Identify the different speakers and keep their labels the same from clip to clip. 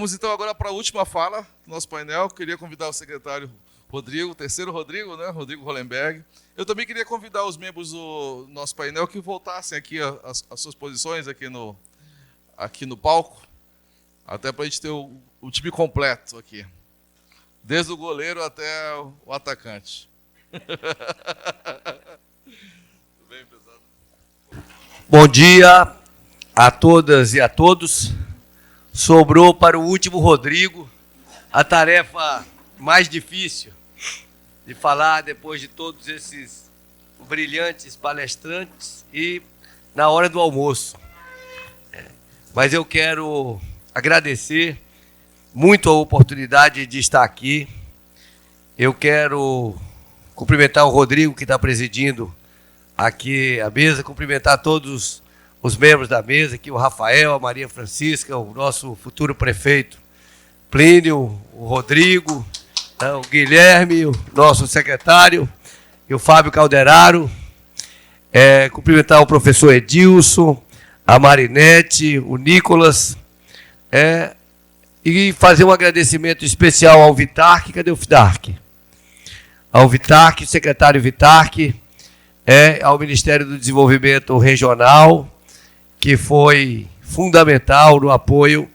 Speaker 1: Vamos então agora para a última fala do nosso painel. Queria convidar o secretário Rodrigo, terceiro Rodrigo, né? Rodrigo Hollenberg. Eu também queria convidar os membros do nosso painel que voltassem aqui às suas posições aqui no palco, até para a gente ter o time completo aqui, desde o goleiro até o atacante. Bem, pesado.
Speaker 2: Bom dia a todas e a todos. Sobrou para o último Rodrigo a tarefa mais difícil de falar depois de todos esses brilhantes palestrantes e na hora do almoço. Mas eu quero agradecer muito a oportunidade de estar aqui. Eu quero cumprimentar o Rodrigo, que está presidindo aqui a mesa, cumprimentar todos os membros da mesa, aqui o Rafael, a Maria Francisca, o nosso futuro prefeito Plínio, o Rodrigo, o Guilherme, o nosso secretário, e o Fábio Calderaro. Cumprimentar o professor Edilson, a Marinete, o Nicolas, e fazer um agradecimento especial ao Vitarc. Cadê o Vitarc? Ao Vitarc, o secretário Vitarc, ao Ministério do Desenvolvimento Regional, que foi fundamental no apoio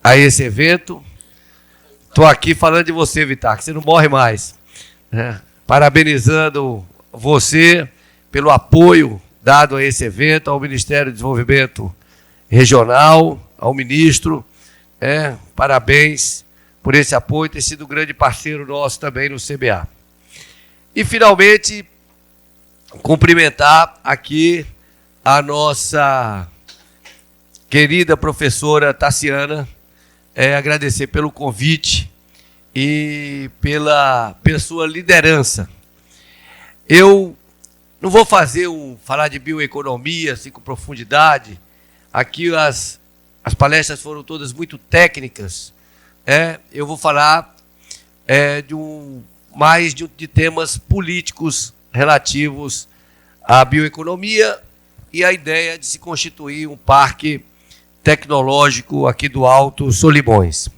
Speaker 2: a esse evento. Estou aqui falando de você, Vitarc, você não morre mais. Parabenizando você pelo apoio dado a esse evento, ao Ministério do Desenvolvimento Regional, ao ministro. Parabéns por esse apoio, ter sido um grande parceiro nosso também no CBA. E, finalmente, cumprimentar aqui a nossa querida professora Tassiana, agradecer pelo convite e pela sua liderança. Eu não vou falar de bioeconomia assim, com profundidade. Aqui as palestras foram todas muito técnicas. Eu vou falar de temas políticos relativos à bioeconomia e à ideia de se constituir um parque tecnológico aqui do Alto Solimões.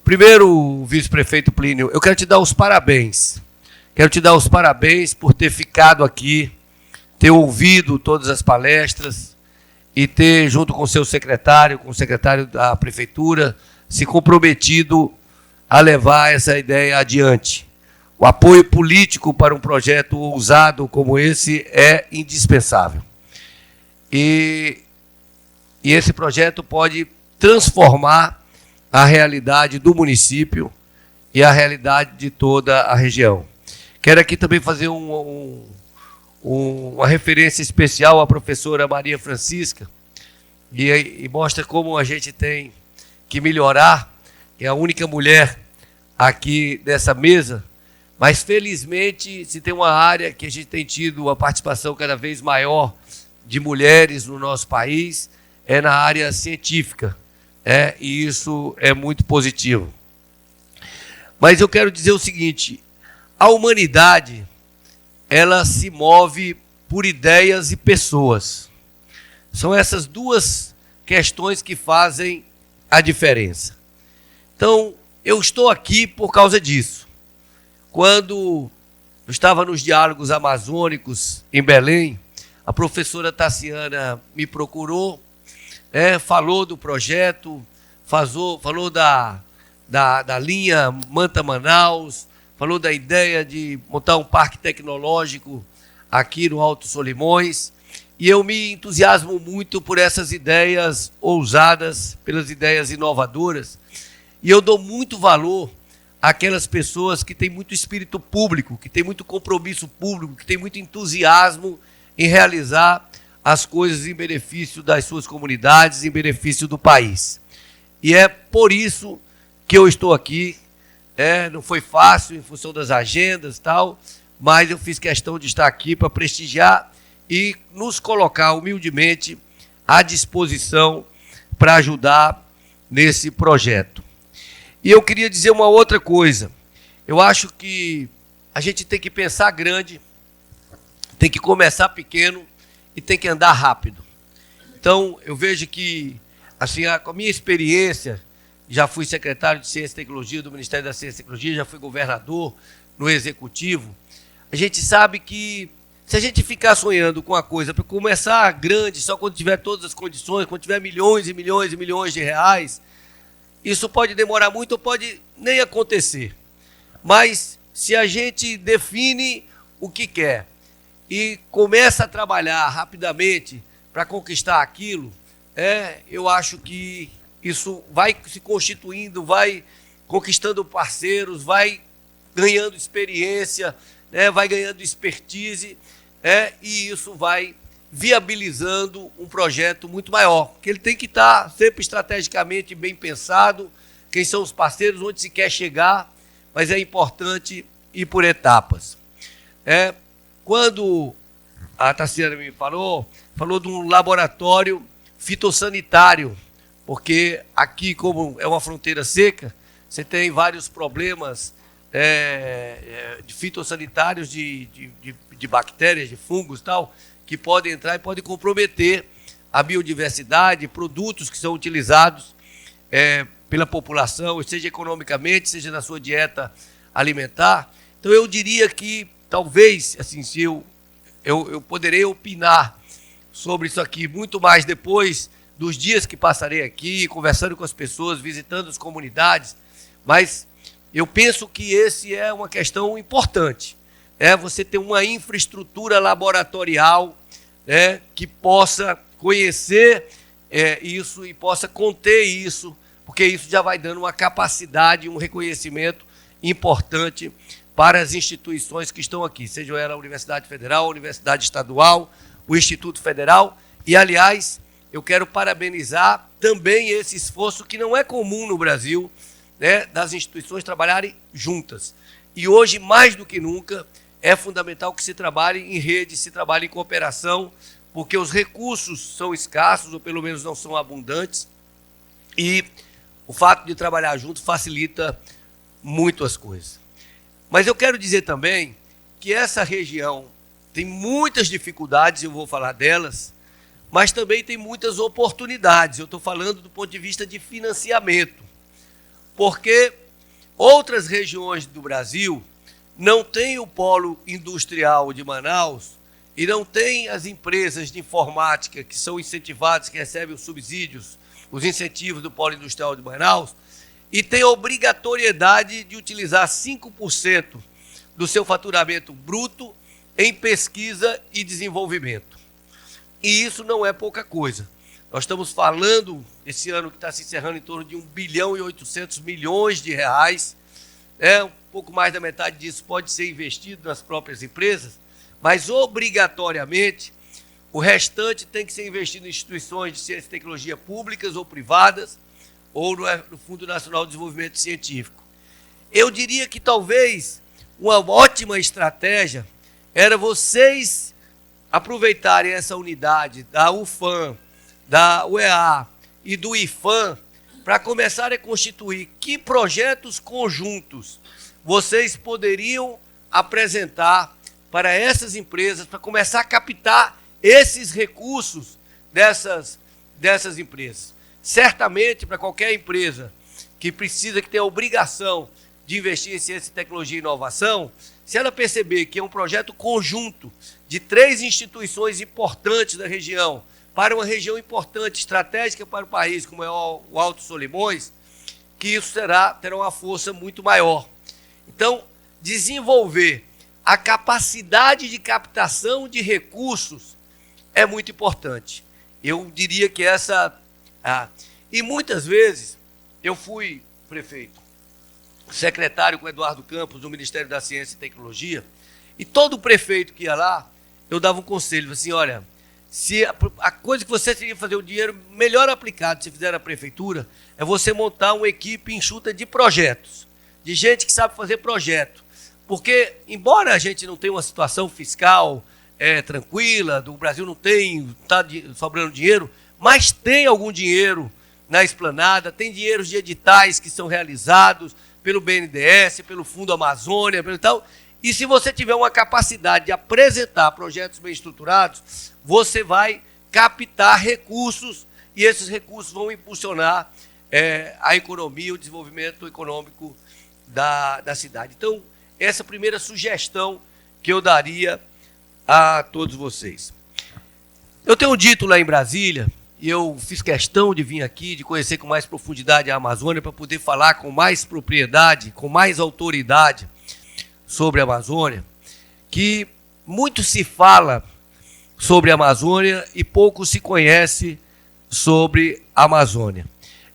Speaker 2: Primeiro, vice-prefeito Plínio, eu quero te dar os parabéns. Quero te dar os parabéns por ter ficado aqui, ter ouvido todas as palestras e ter, junto com o seu secretário, com o secretário da prefeitura, se comprometido a levar essa ideia adiante. O apoio político para um projeto ousado como esse é indispensável. E esse projeto pode transformar a realidade do município e a realidade de toda a região. Quero aqui também fazer uma referência especial à professora Maria Francisca, e mostra como a gente tem que melhorar. É a única mulher aqui dessa mesa, mas felizmente se tem uma área que a gente tem tido uma participação cada vez maior de mulheres no nosso país, é na área científica, e isso é muito positivo. Mas eu quero dizer o seguinte: a humanidade, ela se move por ideias e pessoas. São essas duas questões que fazem a diferença. Então, eu estou aqui por causa disso. Quando eu estava nos diálogos amazônicos em Belém, a professora Tassiana me procurou, falou do projeto, falou da linha Manta-Manaus, falou da ideia de montar um parque tecnológico aqui no Alto Solimões, e eu me entusiasmo muito por essas ideias ousadas, pelas ideias inovadoras, e eu dou muito valor àquelas pessoas que têm muito espírito público, que têm muito compromisso público, que têm muito entusiasmo em realizar as coisas em benefício das suas comunidades, em benefício do país. E é por isso que eu estou aqui. Não foi fácil em função das agendas e tal, mas eu fiz questão de estar aqui para prestigiar e nos colocar humildemente à disposição para ajudar nesse projeto. E eu queria dizer uma outra coisa. Eu acho que a gente tem que pensar grande, tem que começar pequeno e tem que andar rápido. Então, eu vejo que, assim, com a minha experiência já fui secretário de Ciência e Tecnologia do Ministério da Ciência e Tecnologia, já fui governador no Executivo. A gente sabe que se a gente ficar sonhando com a coisa para começar grande, só quando tiver todas as condições, quando tiver milhões e milhões e milhões de reais, isso pode demorar muito ou pode nem acontecer. Mas se a gente define o que quer e começa a trabalhar rapidamente para conquistar aquilo, eu acho que isso vai se constituindo, vai conquistando parceiros, vai ganhando experiência, vai ganhando expertise, e isso vai viabilizando um projeto muito maior, porque ele tem que estar sempre estrategicamente bem pensado, quem são os parceiros, onde se quer chegar, mas é importante ir por etapas. Quando a Tassiana me falou de um laboratório fitossanitário, porque aqui, como é uma fronteira seca, você tem vários problemas de fitossanitários, de bactérias, de fungos e tal, que podem entrar e podem comprometer a biodiversidade, produtos que são utilizados pela população, seja economicamente, seja na sua dieta alimentar. Então, eu diria que, talvez, assim, se eu poderei opinar sobre isso aqui muito mais depois dos dias que passarei aqui, conversando com as pessoas, visitando as comunidades, mas eu penso que esse é uma questão importante. Você ter uma infraestrutura laboratorial que possa conhecer isso e possa conter isso, porque isso já vai dando uma capacidade, um reconhecimento importante para as instituições que estão aqui, seja ela a Universidade Federal, a Universidade Estadual, o Instituto Federal. E, aliás, eu quero parabenizar também esse esforço que não é comum no Brasil, das instituições trabalharem juntas. E hoje, mais do que nunca, é fundamental que se trabalhe em rede, se trabalhe em cooperação, porque os recursos são escassos, ou pelo menos não são abundantes, e o fato de trabalhar junto facilita muito as coisas. Mas eu quero dizer também que essa região tem muitas dificuldades, eu vou falar delas, mas também tem muitas oportunidades. Eu estou falando do ponto de vista de financiamento, porque outras regiões do Brasil não têm o polo industrial de Manaus e não têm as empresas de informática que são incentivadas, que recebem os subsídios, os incentivos do polo industrial de Manaus, e tem a obrigatoriedade de utilizar 5% do seu faturamento bruto em pesquisa e desenvolvimento. E isso não é pouca coisa. Nós estamos falando, esse ano que está se encerrando, em torno de 1 bilhão e 800 milhões de reais. Um pouco mais da metade disso pode ser investido nas próprias empresas, mas obrigatoriamente o restante tem que ser investido em instituições de ciência e tecnologia públicas ou privadas, ou no Fundo Nacional de Desenvolvimento Científico. Eu diria que talvez uma ótima estratégia era vocês aproveitarem essa unidade da UFAM, da UEA e do IFAM para começarem a constituir que projetos conjuntos vocês poderiam apresentar para essas empresas, para começar a captar esses recursos dessas empresas. Certamente, para qualquer empresa que tenha a obrigação de investir em ciência, tecnologia e inovação, se ela perceber que é um projeto conjunto de 3 instituições importantes da região, para uma região importante, estratégica para o país, como é o Alto Solimões, que isso terá uma força muito maior. Então, desenvolver a capacidade de captação de recursos é muito importante. Eu diria que e muitas vezes eu fui prefeito, secretário com Eduardo Campos do Ministério da Ciência e Tecnologia, e todo prefeito que ia lá, eu dava um conselho, assim, olha, se a coisa que você teria que fazer o dinheiro melhor aplicado, se fizer na prefeitura, é você montar uma equipe enxuta de projetos, de gente que sabe fazer projeto. Porque, embora a gente não tenha uma situação fiscal tranquila, do Brasil não está sobrando dinheiro, mas tem algum dinheiro na esplanada, tem dinheiros de editais que são realizados pelo BNDES, pelo Fundo Amazônia, pelo tal. E se você tiver uma capacidade de apresentar projetos bem estruturados, você vai captar recursos e esses recursos vão impulsionar a economia, o desenvolvimento econômico da cidade. Então, essa é a primeira sugestão que eu daria a todos vocês. Eu tenho dito lá em Brasília, e eu fiz questão de vir aqui, de conhecer com mais profundidade a Amazônia, para poder falar com mais propriedade, com mais autoridade sobre a Amazônia, que muito se fala sobre a Amazônia e pouco se conhece sobre a Amazônia.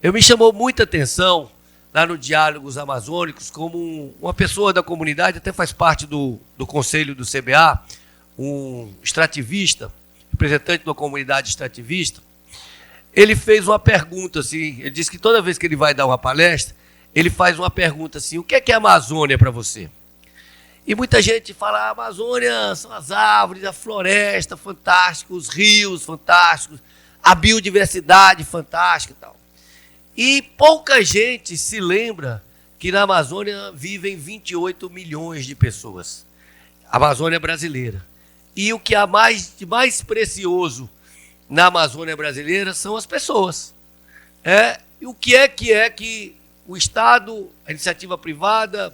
Speaker 2: Me chamou muita atenção, lá no Diálogos Amazônicos, como uma pessoa da comunidade, até faz parte do conselho do CBA, um extrativista, representante da comunidade extrativista. Ele fez uma pergunta assim, ele disse que toda vez que ele vai dar uma palestra, ele faz uma pergunta assim: o que é a Amazônia para você? E muita gente fala: a Amazônia são as árvores, a floresta fantástica, os rios fantásticos, a biodiversidade fantástica e tal. E pouca gente se lembra que na Amazônia vivem 28 milhões de pessoas. A Amazônia brasileira. E o que há de mais precioso na Amazônia brasileira são as pessoas. E o que que o Estado, a iniciativa privada,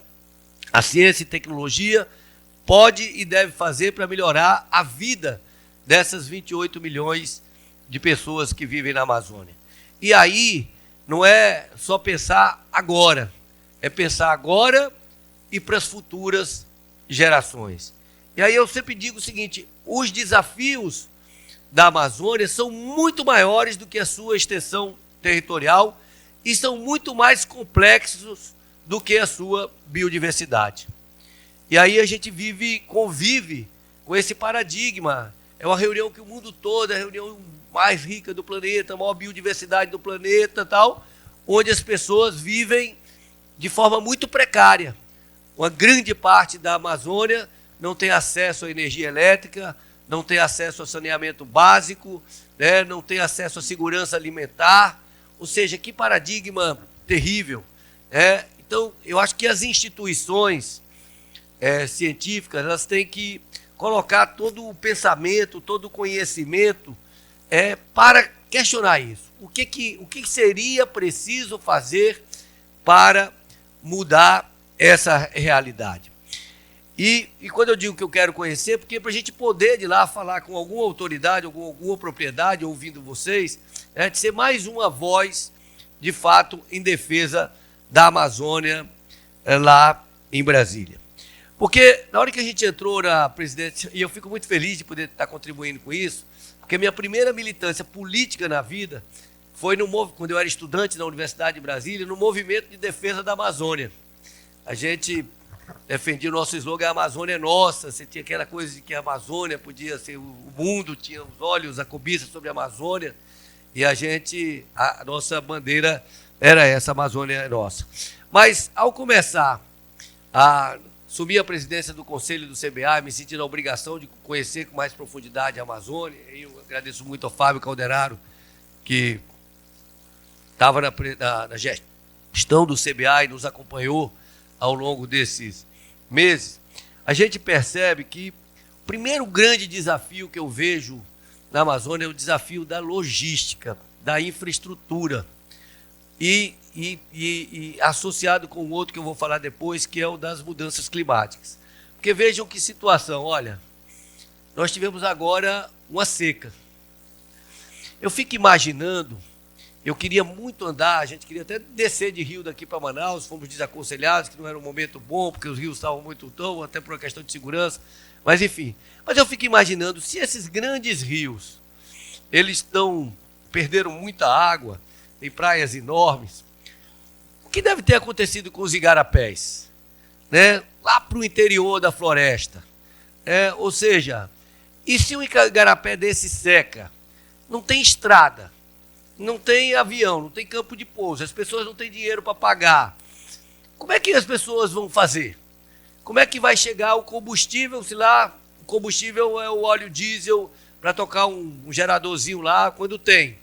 Speaker 2: a ciência e tecnologia pode e deve fazer para melhorar a vida dessas 28 milhões de pessoas que vivem na Amazônia? E aí não é só pensar agora, é pensar agora e para as futuras gerações. E aí eu sempre digo o seguinte: os desafios da Amazônia são muito maiores do que a sua extensão territorial e são muito mais complexos do que a sua biodiversidade. E aí a gente convive com esse paradigma. É uma reunião que o mundo todo, é a reunião mais rica do planeta, a maior biodiversidade do planeta, tal, onde as pessoas vivem de forma muito precária. Uma grande parte da Amazônia não tem acesso à energia elétrica, não tem acesso a saneamento básico, né, não tem acesso à segurança alimentar. Ou seja, que paradigma terrível. Então, eu acho que as instituições científicas, elas têm que colocar todo o pensamento, todo o conhecimento para questionar isso. O que seria preciso fazer para mudar essa realidade? E quando eu digo que eu quero conhecer, porque para a gente poder ir lá falar com alguma autoridade, alguma propriedade, ouvindo vocês, de ser mais uma voz, de fato, em defesa da Amazônia lá em Brasília. Porque na hora que a gente entrou na presidência, e eu fico muito feliz de poder estar contribuindo com isso, porque minha primeira militância política na vida foi quando eu era estudante na Universidade de Brasília, no movimento de defesa da Amazônia. A gente defendia o nosso slogan: a Amazônia é nossa. Você tinha aquela coisa de que a Amazônia podia ser o mundo, tinha os olhos, a cobiça sobre a Amazônia, e a nossa bandeira era essa: a Amazônia é nossa. Mas ao começar a assumir a presidência do Conselho do CBA, me senti na obrigação de conhecer com mais profundidade a Amazônia. E eu agradeço muito ao Fábio Calderaro, que estava na gestão do CBA e nos acompanhou ao longo desses meses. A gente percebe que o primeiro grande desafio que eu vejo na Amazônia é o desafio da logística, da infraestrutura, e associado com o outro que eu vou falar depois, que é o das mudanças climáticas. Porque vejam que situação: olha, nós tivemos agora uma seca. Eu fico imaginando, eu queria muito andar, a gente queria até descer de rio daqui para Manaus, fomos desaconselhados, que não era um momento bom, porque os rios estavam muito tão, até por uma questão de segurança, mas enfim. Mas eu fico imaginando, se esses grandes rios, eles perderam muita água, tem praias enormes, o que deve ter acontecido com os igarapés? Lá para o interior da floresta. Ou seja, e se um igarapé desse seca? Não tem estrada, não tem avião, não tem campo de pouso, as pessoas não têm dinheiro para pagar. Como é que as pessoas vão fazer? Como é que vai chegar o combustível, se lá o combustível é o óleo diesel para tocar um geradorzinho lá, quando tem?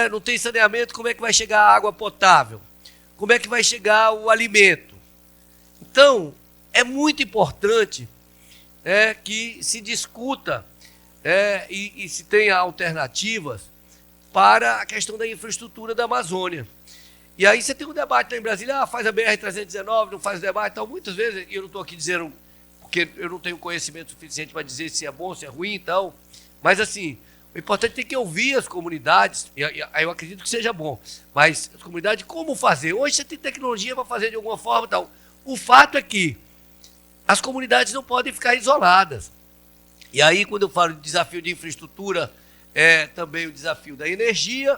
Speaker 2: Não tem saneamento, como é que vai chegar a água potável? Como é que vai chegar o alimento? Então, é muito importante que se discuta e se tenha alternativas para a questão da infraestrutura da Amazônia. E aí você tem um debate lá em Brasília, faz a BR-319, não faz o debate, então muitas vezes, e eu não estou aqui dizendo, porque eu não tenho conhecimento suficiente para dizer se é bom, se é ruim, então, mas assim, o importante é que ouvir as comunidades, e eu acredito que seja bom, mas as comunidades, como fazer? Hoje você tem tecnologia para fazer de alguma forma e tal. O fato é que as comunidades não podem ficar isoladas. E aí, quando eu falo de desafio de infraestrutura, é também o desafio da energia,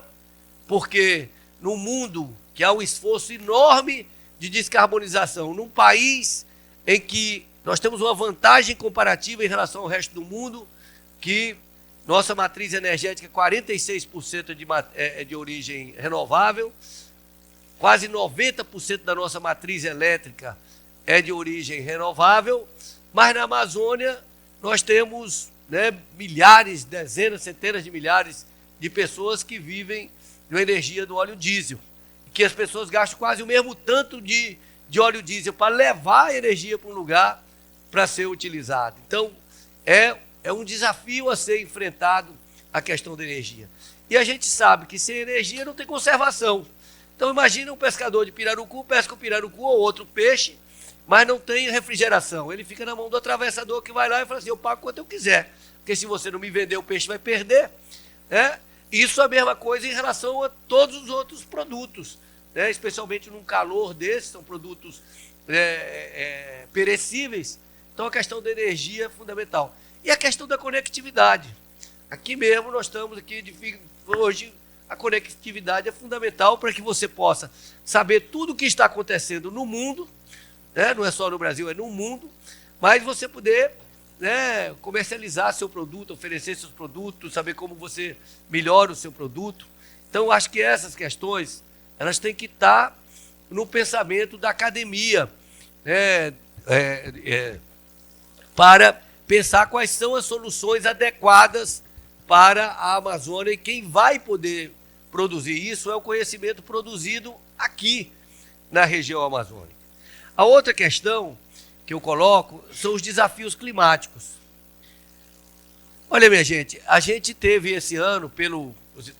Speaker 2: porque no mundo que há um esforço enorme de descarbonização, num país em que nós temos uma vantagem comparativa em relação ao resto do mundo, que nossa matriz energética é 46% de origem renovável, quase 90% da nossa matriz elétrica é de origem renovável, mas na Amazônia nós temos, né, milhares, dezenas, centenas de milhares de pessoas que vivem de energia do óleo diesel, que as pessoas gastam quase o mesmo tanto de óleo diesel para levar a energia para um lugar para ser utilizado. Então, é um desafio a ser enfrentado a questão da energia. E a gente sabe que sem energia não tem conservação. Então, imagina um pescador de pirarucu, pesca o pirarucu ou outro peixe, mas não tem refrigeração. Ele fica na mão do atravessador que vai lá e fala assim, eu pago quanto eu quiser, porque se você não me vender, o peixe vai perder. Né? Isso é a mesma coisa em relação a todos os outros produtos, né? Especialmente num calor desse, são produtos perecíveis. Então, a questão da energia é fundamental. E a questão da conectividade. Aqui mesmo, nós estamos aqui, hoje, a conectividade é fundamental para que você possa saber tudo o que está acontecendo no mundo, né? Não é só no Brasil, é no mundo, mas você poder, né, comercializar seu produto, oferecer seus produtos, saber como você melhora o seu produto. Então, eu acho que essas questões, elas têm que estar no pensamento da academia, né, para pensar quais são as soluções adequadas para a Amazônia, e quem vai poder produzir isso é o conhecimento produzido aqui na região amazônica. A outra questão que eu coloco são os desafios climáticos. Olha, minha gente, a gente teve esse ano,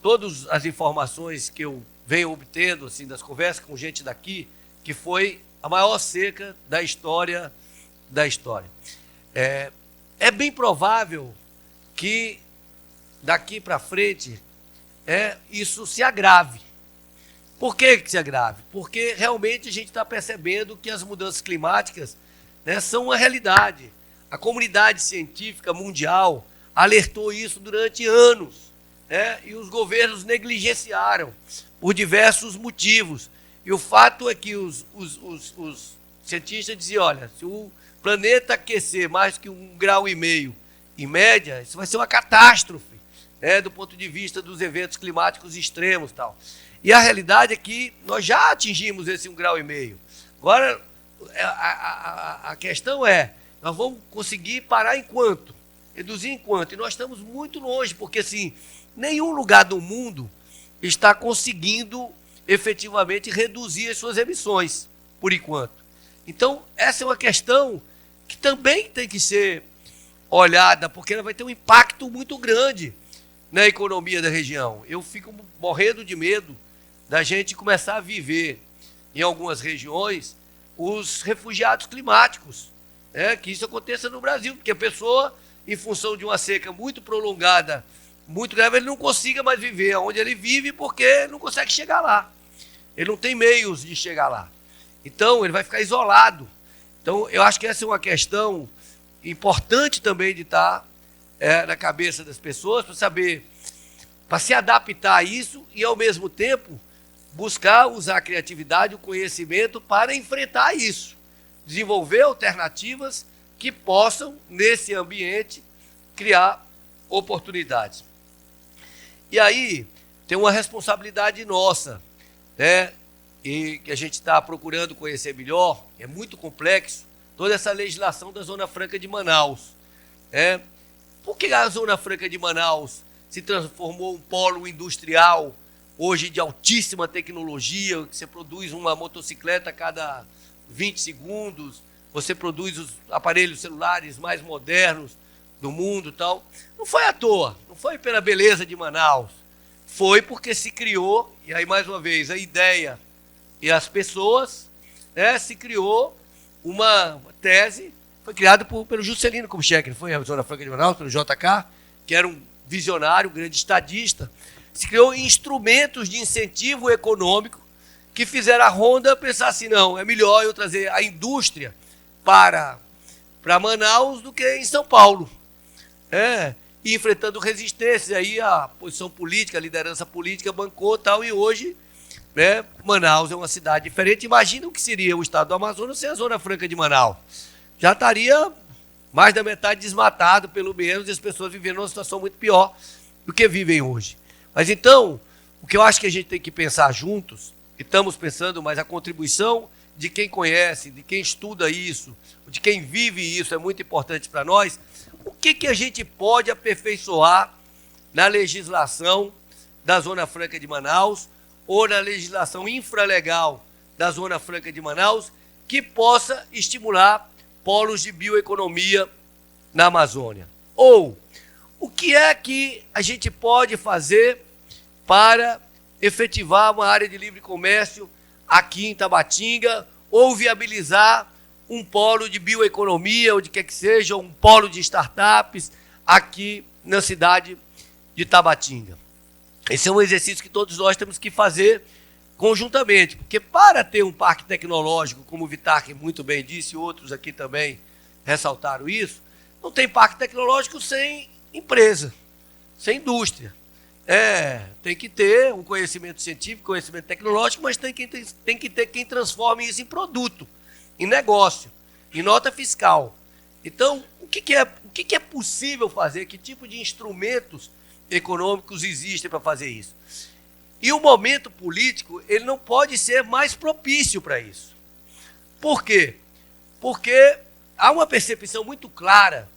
Speaker 2: todas as informações que eu venho obtendo assim, das conversas com gente daqui, que foi a maior seca da história É bem provável que daqui para frente isso se agrave. Por que se agrave? Porque realmente a gente está percebendo que as mudanças climáticas, né, são uma realidade. A comunidade científica mundial alertou isso durante anos, né, e os governos negligenciaram por diversos motivos. E o fato é que os cientistas diziam, olha, se o planeta aquecer mais que 1,5 grau, em média, isso vai ser uma catástrofe, do ponto de vista dos eventos climáticos extremos e tal. E a realidade é que nós já atingimos esse 1,5 grau. Agora, a questão é, nós vamos conseguir parar em quanto? Reduzir em quanto? E nós estamos muito longe, porque assim, nenhum lugar do mundo está conseguindo efetivamente reduzir as suas emissões, por enquanto. Então, essa é uma questão que também tem que ser olhada, porque ela vai ter um impacto muito grande na economia da região. Eu fico morrendo de medo da gente começar a viver em algumas regiões os refugiados climáticos, que isso aconteça no Brasil, porque a pessoa, em função de uma seca muito prolongada, muito grave, ele não consiga mais viver onde ele vive porque não consegue chegar lá. Ele não tem meios de chegar lá. Então, ele vai ficar isolado. Então, eu acho que essa é uma questão importante também de estar na cabeça das pessoas, para saber, para se adaptar a isso e, ao mesmo tempo, buscar usar a criatividade, o conhecimento para enfrentar isso. Desenvolver alternativas que possam, nesse ambiente, criar oportunidades. E aí, tem uma responsabilidade nossa, né? E que a gente está procurando conhecer melhor, é muito complexo, toda essa legislação da Zona Franca de Manaus. Por que a Zona Franca de Manaus se transformou em um polo industrial, hoje de altíssima tecnologia, que você produz uma motocicleta a cada 20 segundos, você produz os aparelhos celulares mais modernos do mundo e tal? Não foi à toa, não foi pela beleza de Manaus, foi porque se criou, e aí mais uma vez, a ideia e as pessoas, né, se criou uma tese, foi criada pelo Juscelino Kubitschek, não foi a Zona Franca de Manaus, pelo JK, que era um visionário, um grande estadista. Se criou instrumentos de incentivo econômico que fizeram a Honda pensar assim, não, é melhor eu trazer a indústria para Manaus do que em São Paulo. E enfrentando resistências, aí a posição política, a liderança política bancou tal, e hoje, né, Manaus é uma cidade diferente. Imagina o que seria o estado do Amazonas sem a Zona Franca de Manaus. Já estaria mais da metade desmatado, pelo menos, e as pessoas vivendo uma situação muito pior do que vivem hoje. Mas então, o que eu acho que a gente tem que pensar juntos, e estamos pensando, mas a contribuição de quem conhece, de quem estuda isso, de quem vive isso é muito importante para nós. O que a gente pode aperfeiçoar na legislação da Zona Franca de Manaus ou na legislação infralegal da Zona Franca de Manaus que possa estimular polos de bioeconomia na Amazônia? Ou o que é que a gente pode fazer para efetivar uma área de livre comércio aqui em Tabatinga ou viabilizar um polo de bioeconomia ou de que seja, um polo de startups aqui na cidade de Tabatinga? Esse é um exercício que todos nós temos que fazer conjuntamente, porque para ter um parque tecnológico, como o Vitarque muito bem disse, e outros aqui também ressaltaram isso, não tem parque tecnológico sem empresa, sem indústria. Tem que ter um conhecimento científico, conhecimento tecnológico, mas tem que ter quem transforme isso em produto, em negócio, em nota fiscal. Então, o que é possível fazer? Que tipo de instrumentos econômicos existem para fazer isso? E o momento político, ele não pode ser mais propício para isso. Por quê? Porque há uma percepção muito clara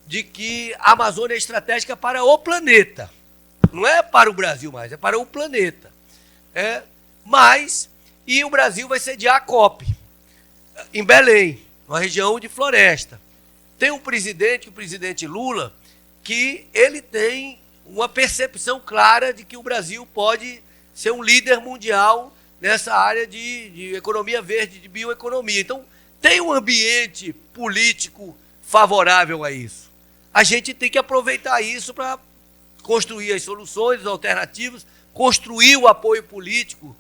Speaker 2: de que a Amazônia é estratégica para o planeta. Não é para o Brasil mais, é para o planeta. E o Brasil vai sediar a COP em Belém, uma região de floresta. Tem um presidente, o presidente Lula, que ele tem uma percepção clara de que o Brasil pode ser um líder mundial nessa área de economia verde, de bioeconomia. Então, tem um ambiente político favorável a isso. A gente tem que aproveitar isso para construir as soluções, as alternativas, construir o apoio político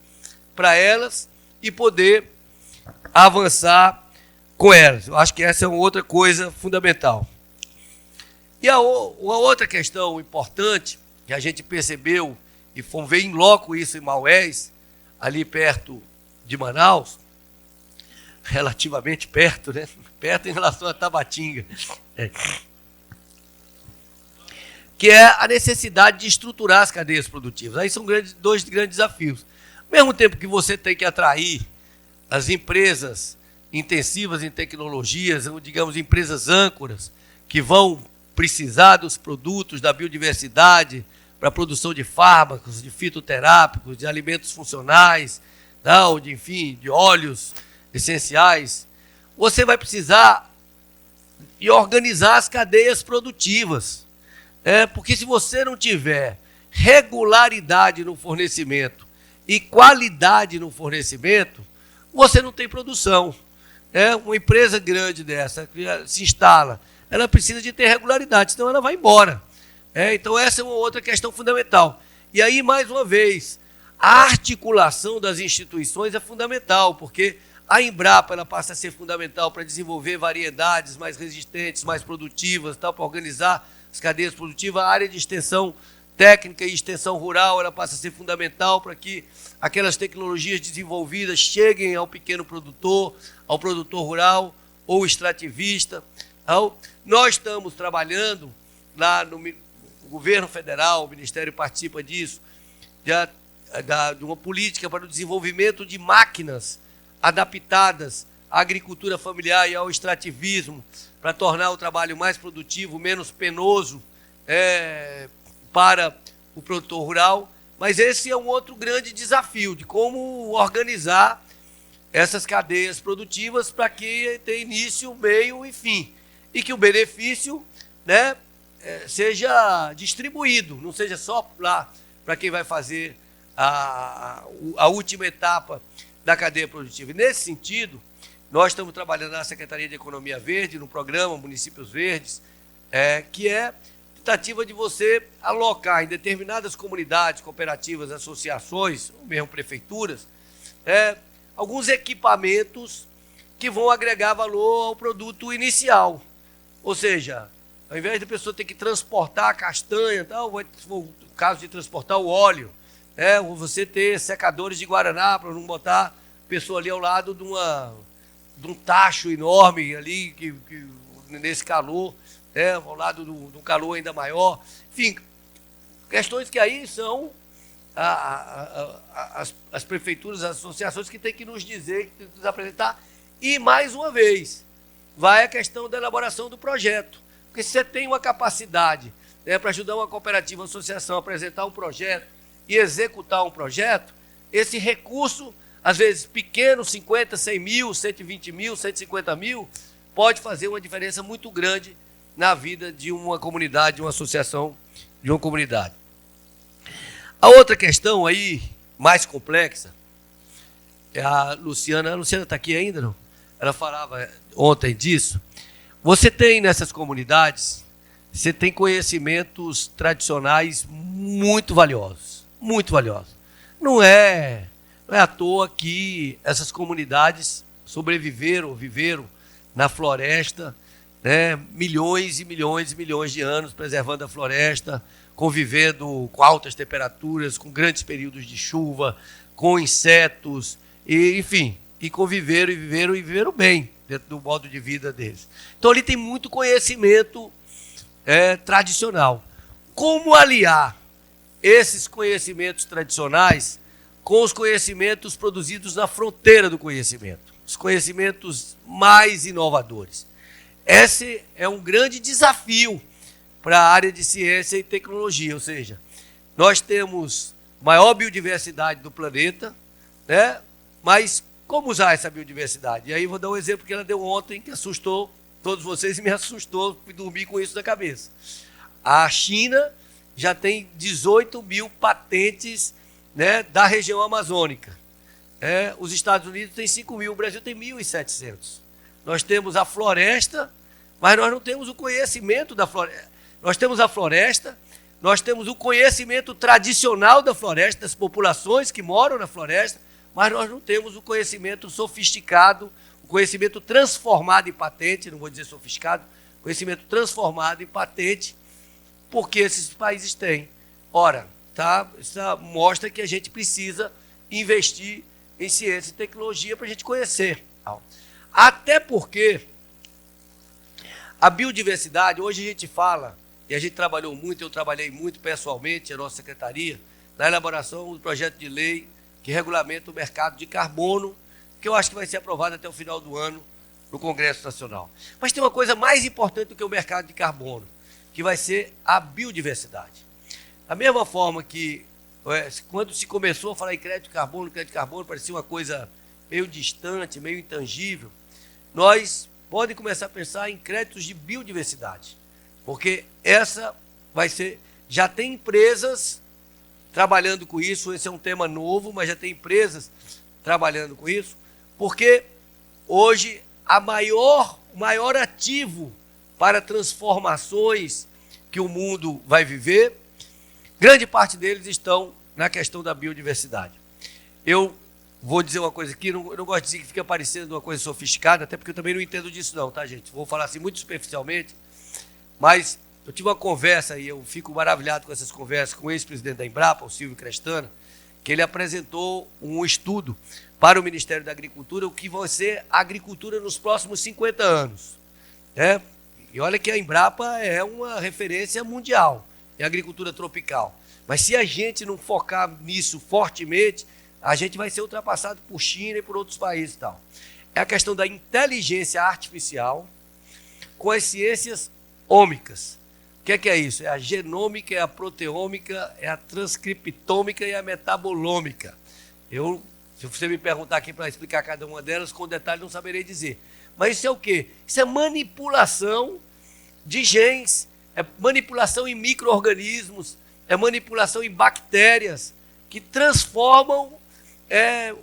Speaker 2: para elas e poder avançar com elas. Eu acho que essa é uma outra coisa fundamental. E uma outra questão importante que a gente percebeu e fomos ver em loco isso em Maués, ali perto de Manaus, relativamente perto, né? Perto em relação a Tabatinga. Que é a necessidade de estruturar as cadeias produtivas. Aí são dois grandes desafios. Ao mesmo tempo que você tem que atrair as empresas intensivas em tecnologias, digamos, empresas âncoras, que vão precisar dos produtos da biodiversidade para a produção de fármacos, de fitoterápicos, de alimentos funcionais, de óleos essenciais. Você vai precisar organizar as cadeias produtivas. Porque se você não tiver regularidade no fornecimento e qualidade no fornecimento, você não tem produção. Uma empresa grande dessa que se instala, ela precisa de ter regularidade, senão ela vai embora. Então essa é uma outra questão fundamental. E aí, mais uma vez, a articulação das instituições é fundamental, porque a Embrapa ela passa a ser fundamental para desenvolver variedades mais resistentes, mais produtivas, para organizar as cadeias produtivas. A área de extensão técnica e extensão rural ela passa a ser fundamental para que aquelas tecnologias desenvolvidas cheguem ao pequeno produtor, ao produtor rural ou extrativista. Então, nós estamos trabalhando lá no governo federal, o Ministério participa disso, de uma política para o desenvolvimento de máquinas adaptadas à agricultura familiar e ao extrativismo, para tornar o trabalho mais produtivo, menos penoso para o produtor rural. Mas esse é um outro grande desafio de como organizar essas cadeias produtivas para que tenha início, meio e fim. E que o benefício, seja distribuído, não seja só lá para quem vai fazer a última etapa da cadeia produtiva. E, nesse sentido, nós estamos trabalhando na Secretaria de Economia Verde, no programa Municípios Verdes, que é tentativa de você alocar em determinadas comunidades, cooperativas, associações, ou mesmo prefeituras, alguns equipamentos que vão agregar valor ao produto inicial. Ou seja, ao invés da pessoa ter que transportar a castanha, tal, o caso de transportar o óleo, ou você ter secadores de guaraná para não botar a pessoa ali ao lado de um tacho enorme ali, que nesse calor, ao lado do calor ainda maior. Enfim, questões que aí são as prefeituras, as associações que têm que nos dizer, que têm que nos apresentar. E, mais uma vez, vai a questão da elaboração do projeto. Porque se você tem uma capacidade para ajudar uma cooperativa, uma associação a apresentar um projeto e executar um projeto, esse recurso, às vezes pequeno, 50, 100 mil, 120 mil, 150 mil, pode fazer uma diferença muito grande na vida de uma comunidade, de uma associação, de uma comunidade. A outra questão aí, mais complexa, é a Luciana está aqui ainda, não? Ela falava ontem disso. Você tem nessas comunidades, você tem conhecimentos tradicionais muito valiosos, muito valiosos. Não é à toa que essas comunidades sobreviveram, viveram na floresta, milhões e milhões e milhões de anos preservando a floresta, convivendo com altas temperaturas, com grandes períodos de chuva, com insetos, enfim, e conviveram e viveram bem dentro do modo de vida deles. Então ali tem muito conhecimento tradicional. Como aliar esses conhecimentos tradicionais com os conhecimentos produzidos na fronteira do conhecimento, os conhecimentos mais inovadores? Esse é um grande desafio para a área de ciência e tecnologia, ou seja, nós temos maior biodiversidade do planeta, mas como usar essa biodiversidade? E aí vou dar um exemplo que ela deu ontem, que assustou todos vocês e me assustou, fui dormir com isso na cabeça. A China já tem 18 mil patentes da região amazônica. Os Estados Unidos têm 5 mil, o Brasil tem 1.700. Nós temos a floresta, mas nós não temos o conhecimento da floresta. Nós temos a floresta, nós temos o conhecimento tradicional da floresta, das populações que moram na floresta, mas nós não temos o conhecimento sofisticado, o conhecimento transformado em patente, não vou dizer sofisticado, conhecimento transformado em patente, porque esses países têm. Ora, isso mostra que a gente precisa investir em ciência e tecnologia para a gente conhecer. Até porque a biodiversidade, hoje a gente fala, e a gente trabalhou muito, eu trabalhei muito pessoalmente, a nossa secretaria, na elaboração do projeto de lei que regulamenta o mercado de carbono, que eu acho que vai ser aprovado até o final do ano no Congresso Nacional. Mas tem uma coisa mais importante do que o mercado de carbono, que vai ser a biodiversidade. Da mesma forma que, quando se começou a falar em crédito de carbono parecia uma coisa meio distante, meio intangível, nós podemos começar a pensar em créditos de biodiversidade, porque essa vai ser, já tem empresas trabalhando com isso, esse é um tema novo, mas já tem empresas trabalhando com isso, porque hoje o maior ativo para transformações que o mundo vai viver, grande parte deles estão na questão da biodiversidade. Eu vou dizer uma coisa aqui, eu não gosto de dizer que fica parecendo uma coisa sofisticada, até porque eu também não entendo disso não, tá, gente? Vou falar assim muito superficialmente, mas eu tive uma conversa, e eu fico maravilhado com essas conversas, com o ex-presidente da Embrapa, o Silvio Crestana, que ele apresentou um estudo para o Ministério da Agricultura, o que vai ser a agricultura nos próximos 50 anos. E olha que a Embrapa é uma referência mundial em agricultura tropical. Mas se a gente não focar nisso fortemente, a gente vai ser ultrapassado por China e por outros países e tal. É a questão da inteligência artificial com as ciências ômicas. O que é isso? É a genômica, é a proteômica, é a transcriptômica e a metabolômica. Se você me perguntar aqui para explicar cada uma delas, com detalhe não saberei dizer. Mas isso é o quê? Isso é manipulação de genes, é manipulação em micro-organismos, é manipulação em bactérias que transformam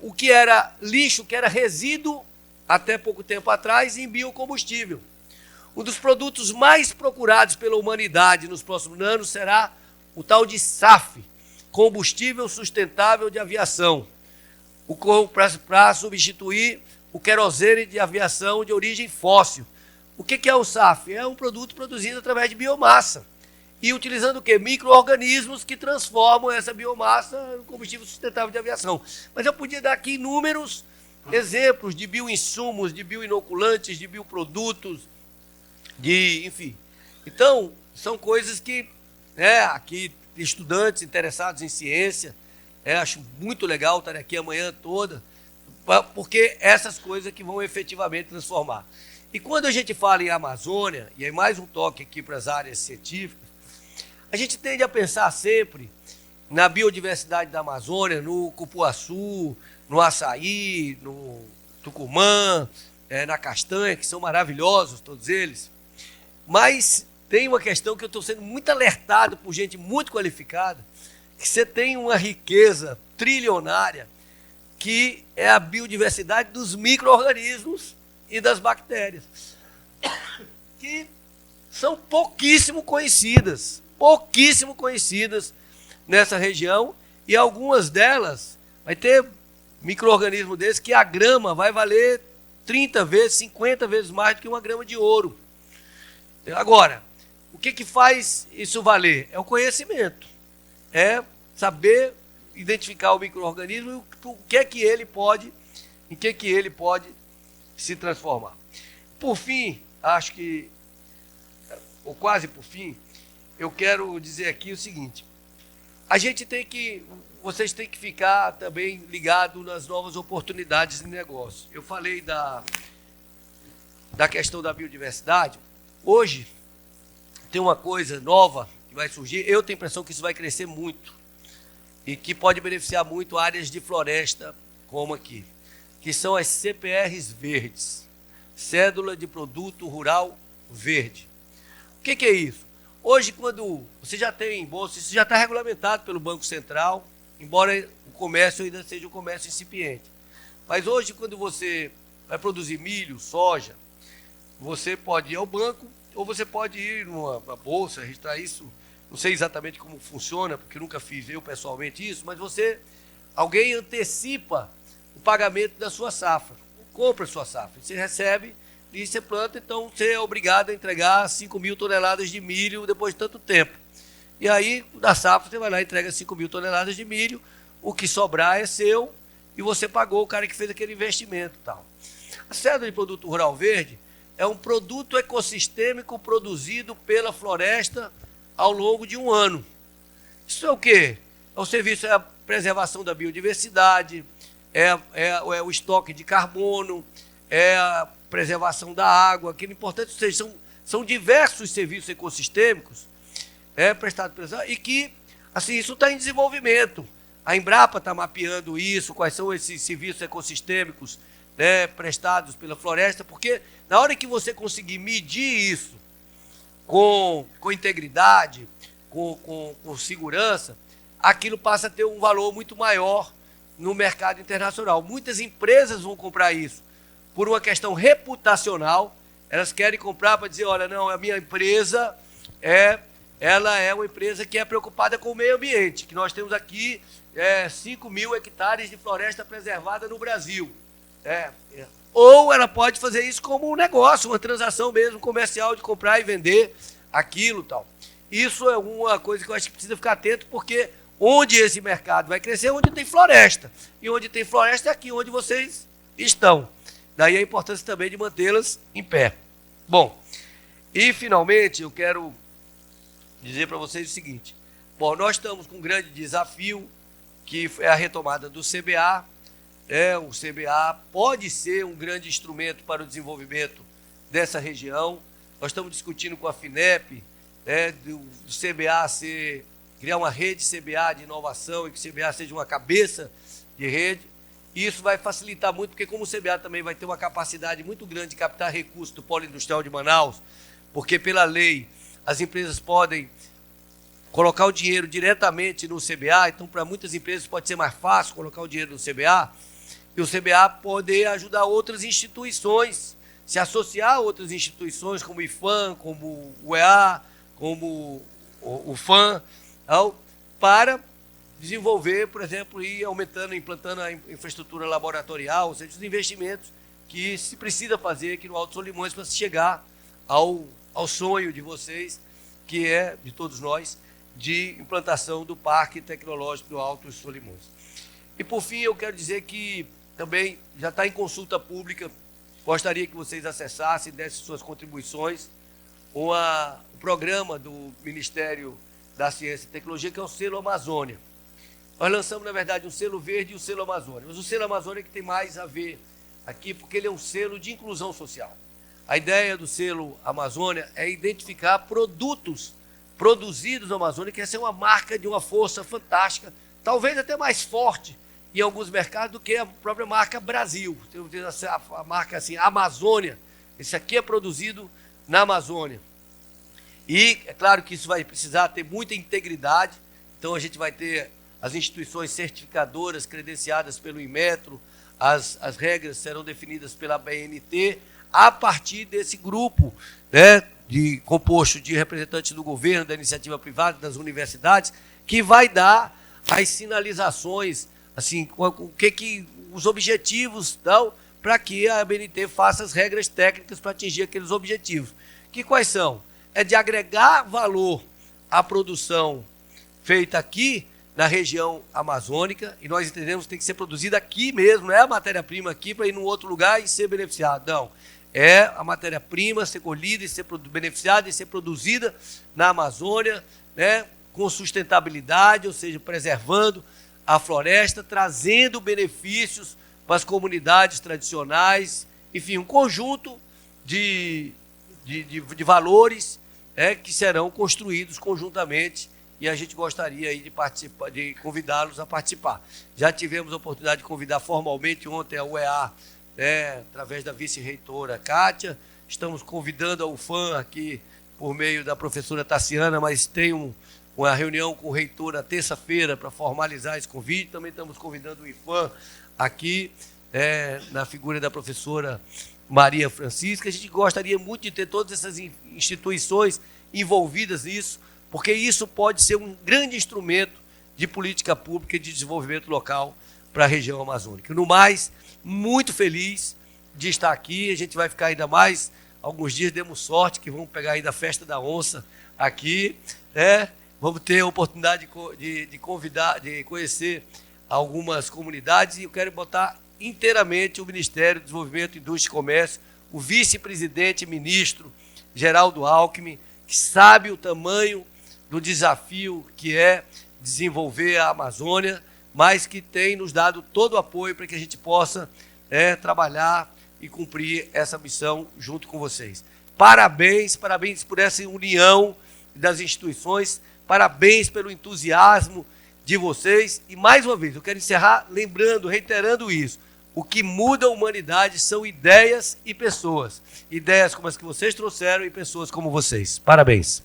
Speaker 2: o que era lixo, que era resíduo até pouco tempo atrás, em biocombustível. Um dos produtos mais procurados pela humanidade nos próximos anos será o tal de SAF, combustível sustentável de aviação, para substituir o querosene de aviação de origem fóssil. O que é o SAF? É um produto produzido através de biomassa e utilizando o quê? Micro-organismos que transformam essa biomassa em combustível sustentável de aviação. Mas eu podia dar aqui inúmeros exemplos de bioinsumos, de bioinoculantes, de bioprodutos, enfim. Então, são coisas que, aqui, estudantes interessados em ciência, acho muito legal estar aqui amanhã toda, porque essas coisas que vão efetivamente transformar. E quando a gente fala em Amazônia, e aí mais um toque aqui para as áreas científicas, a gente tende a pensar sempre na biodiversidade da Amazônia, no cupuaçu, no açaí, no tucumã, na castanha, que são maravilhosos todos eles. Mas tem uma questão que eu estou sendo muito alertado por gente muito qualificada, que você tem uma riqueza trilionária, que é a biodiversidade dos micro-organismos e das bactérias, que são pouquíssimo conhecidas nessa região, e algumas delas vai ter micro-organismo desse que a grama vai valer 30 vezes, 50 vezes mais do que uma grama de ouro. Agora, o que faz isso valer? É o conhecimento, é saber identificar o micro-organismo e o que é que ele pode, em que ele pode se transformar. Por fim, acho que, ou quase por fim, eu quero dizer aqui o seguinte: vocês têm que ficar também ligados nas novas oportunidades de negócio. Eu falei da questão da biodiversidade. Hoje tem uma coisa nova que vai surgir, eu tenho a impressão que isso vai crescer muito e que pode beneficiar muito áreas de floresta, como aqui, que são as CPRs verdes, Cédula de Produto Rural Verde. O que é isso? Hoje, quando você já tem bolsa, isso já está regulamentado pelo Banco Central, embora o comércio ainda seja um comércio incipiente. Mas hoje, quando você vai produzir milho, soja, você pode ir ao banco ou você pode ir numa bolsa, registrar isso. Não sei exatamente como funciona, porque nunca fiz eu pessoalmente isso, mas alguém antecipa o pagamento da sua safra, compra a sua safra, você recebe e você planta, então você é obrigado a entregar 5.000 toneladas de milho depois de tanto tempo. E aí, da safra, você vai lá e entrega 5.000 toneladas de milho, o que sobrar é seu e você pagou o cara que fez aquele investimento e tal. A Cédula de Produto Rural Verde é um produto ecossistêmico produzido pela floresta ao longo de um ano. Isso é o quê? É o serviço, é a preservação da biodiversidade, é o estoque de carbono, é a preservação da água, aquilo importante, ou seja, são diversos serviços ecossistêmicos prestados e que, assim, isso está em desenvolvimento. A Embrapa está mapeando isso, quais são esses serviços ecossistêmicos prestados pela floresta, porque na hora que você conseguir medir isso com integridade, com segurança, aquilo passa a ter um valor muito maior no mercado internacional. Muitas empresas vão comprar isso por uma questão reputacional. Elas querem comprar para dizer, olha, não, a minha empresa ela é uma empresa que é preocupada com o meio ambiente, que nós temos aqui 5.000 hectares de floresta preservada no Brasil. Ou ela pode fazer isso como um negócio, uma transação mesmo comercial de comprar e vender aquilo e tal. Isso é uma coisa que eu acho que precisa ficar atento, porque onde esse mercado vai crescer é onde tem floresta. E onde tem floresta é aqui onde vocês estão. Daí a importância também de mantê-las em pé. Bom, e finalmente eu quero dizer para vocês o seguinte. Bom, nós estamos com um grande desafio, que é a retomada do CBA. O CBA pode ser um grande instrumento para o desenvolvimento dessa região. Nós estamos discutindo com a FINEP, do CBA criar uma rede CBA de inovação e que o CBA seja uma cabeça de rede. E isso vai facilitar muito, porque como o CBA também vai ter uma capacidade muito grande de captar recursos do Polo Industrial de Manaus, porque pela lei as empresas podem colocar o dinheiro diretamente no CBA, então para muitas empresas pode ser mais fácil colocar o dinheiro no CBA, e o CBA poder ajudar outras instituições, se associar a outras instituições como o IFAM, como o EA, como o FAM, para desenvolver, por exemplo, e aumentando, implantando a infraestrutura laboratorial, ou seja, os investimentos que se precisa fazer aqui no Alto Solimões para se chegar ao sonho de vocês, que é, de todos nós, de implantação do Parque Tecnológico do Alto Solimões. E, por fim, eu quero dizer que também já está em consulta pública, gostaria que vocês acessassem, dessem suas contribuições, o programa do Ministério da Ciência e Tecnologia, que é o Selo Amazônia. Nós lançamos, na verdade, um selo verde e o selo Amazônia, mas o selo Amazônia é que tem mais a ver aqui, porque ele é um selo de inclusão social. A ideia do selo Amazônia é identificar produtos produzidos na Amazônia, que essa é uma marca de uma força fantástica, talvez até mais forte em alguns mercados do que a própria marca Brasil. A marca assim, Amazônia, esse aqui é produzido na Amazônia. E é claro que isso vai precisar ter muita integridade, então a gente vai ter as instituições certificadoras credenciadas pelo Inmetro, as regras serão definidas pela BNT, a partir desse grupo, né, composto de representantes do governo, da iniciativa privada, das universidades, que vai dar as sinalizações, assim, os objetivos, para que a BNT faça as regras técnicas para atingir aqueles objetivos. Quais são? É de agregar valor à produção feita aqui na região amazônica, e nós entendemos que tem que ser produzida aqui mesmo, não é a matéria-prima aqui para ir num outro lugar e ser beneficiado, não. É a matéria-prima ser colhida e ser beneficiada e ser produzida na Amazônia, né, com sustentabilidade, ou seja, preservando a floresta, trazendo benefícios para as comunidades tradicionais, enfim, um conjunto de valores que serão construídos conjuntamente, e a gente gostaria aí de convidá-los a participar. Já tivemos a oportunidade de convidar formalmente ontem a UEA, através da vice-reitora Kátia, estamos convidando a UFAM aqui por meio da professora Tassiana, mas tem uma reunião com o reitor na terça-feira para formalizar esse convite. Também estamos convidando o IFAM aqui, na figura da professora Maria Francisca. A gente gostaria muito de ter todas essas instituições envolvidas nisso, porque isso pode ser um grande instrumento de política pública e de desenvolvimento local para a região amazônica. No mais, muito feliz de estar aqui. A gente vai ficar ainda mais alguns dias, demos sorte que vamos pegar ainda a Festa da Onça aqui, vamos ter a oportunidade de conhecer algumas comunidades, e eu quero botar inteiramente o Ministério do Desenvolvimento, Indústria e Comércio, o vice-presidente ministro Geraldo Alckmin, que sabe o tamanho do desafio que é desenvolver a Amazônia, mas que tem nos dado todo o apoio para que a gente possa trabalhar e cumprir essa missão junto com vocês. Parabéns, parabéns por essa união das instituições, parabéns pelo entusiasmo de vocês, e mais uma vez, eu quero encerrar reiterando isso: o que muda a humanidade são ideias e pessoas, ideias como as que vocês trouxeram e pessoas como vocês. Parabéns.